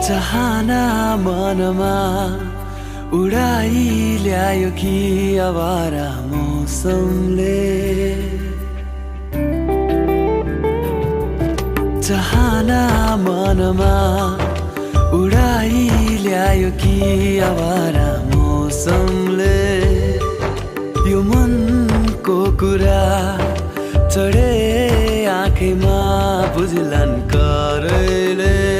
चाहना मनमा उडाई ल्यायो कि आवारा मौसमले चाहना मनमा उडाई ल्यायो कि आवारा मौसमले यो मनको कुरा चढे आँखैमा बुझ्लान् करैले